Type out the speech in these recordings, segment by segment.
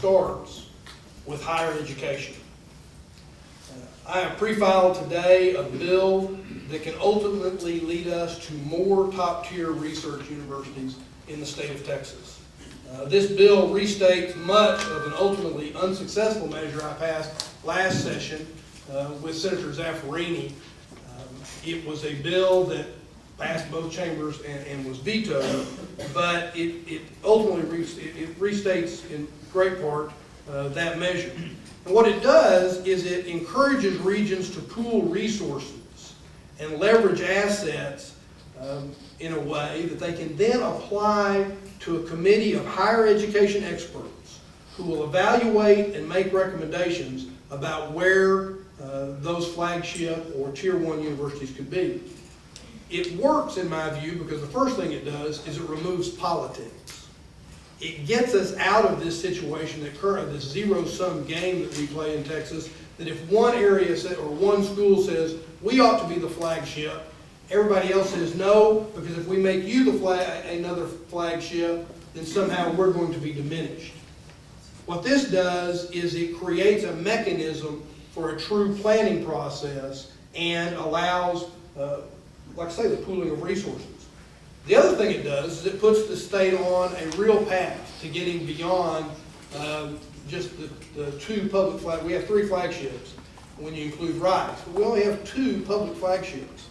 starts with higher education. I have pre-filed today a bill that can ultimately lead us to more top-tier research universities in the state of Texas. This bill restates much of an ultimately unsuccessful measure I passed last session with Senator Zaffarini. It was a bill that passed both chambers and was vetoed, but it ultimately it restates in great part that measure. And what it does is it encourages regions to pool resources and leverage assets in a way that they can then apply to a committee of higher education experts who will evaluate and make recommendations about where those flagship or tier 1 universities could be. It works in my view because the first thing it does is it removes politics. It gets us out of this situation that currently, this zero-sum game that we play in Texas, that if one area or one school says, we ought to be the flagship, everybody else says no, because if we make you another flagship, then somehow we're going to be diminished. What this does is it creates a mechanism for a true planning process and allows, like I say, the pooling of resources. The other thing it does is it puts the state on a real path to getting beyond just the two public flagships. We have 3 flagships when you include Rice, but we only have 2 public flagships.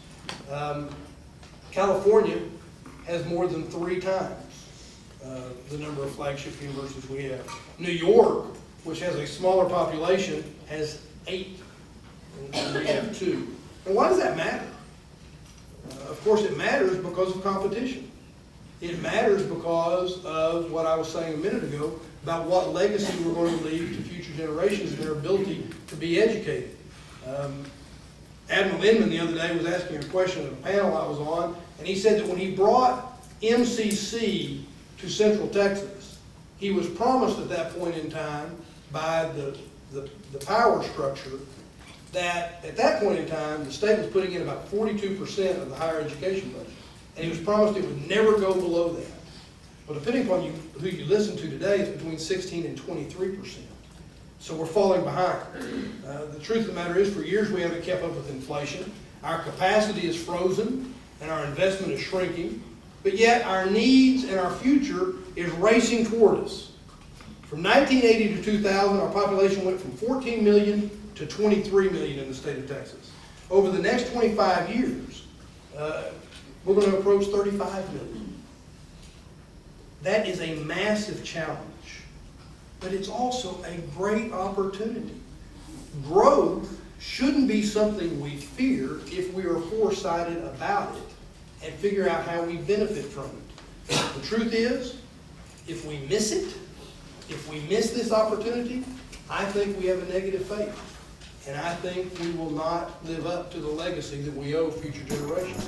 California has more than 3 times the number of flagship universities we have. New York, which has a smaller population, has 8, and we have 2. And why does that matter? Of course, it matters because of competition. It matters because of what I was saying a minute ago about what legacy we're going to leave to future generations and their ability to be educated. Admiral Inman the other day was asking a question at a panel I was on, and he said that when he brought MCC to Central Texas, he was promised at that point in time by the power structure that at that point in time, the state was putting in about 42% of the higher education budget. And he was promised it would never go below that. Well, depending upon who you listen to today, it's between 16 and 23%. So we're falling behind. The truth of the matter is, for years we haven't kept up with inflation. Our capacity is frozen, and our investment is shrinking. But yet our needs and our future is racing toward us. From 1980 to 2000, our population went from 14 million to 23 million in the state of Texas. Over the next 25 years, we're going to approach 35 million. That is a massive challenge, but it's also a great opportunity. Growth shouldn't be something we fear if we are foresighted about it and figure out how we benefit from it. The truth is, if we miss it, if we miss this opportunity, I think we have a negative fate. And I think we will not live up to the legacy that we owe future generations.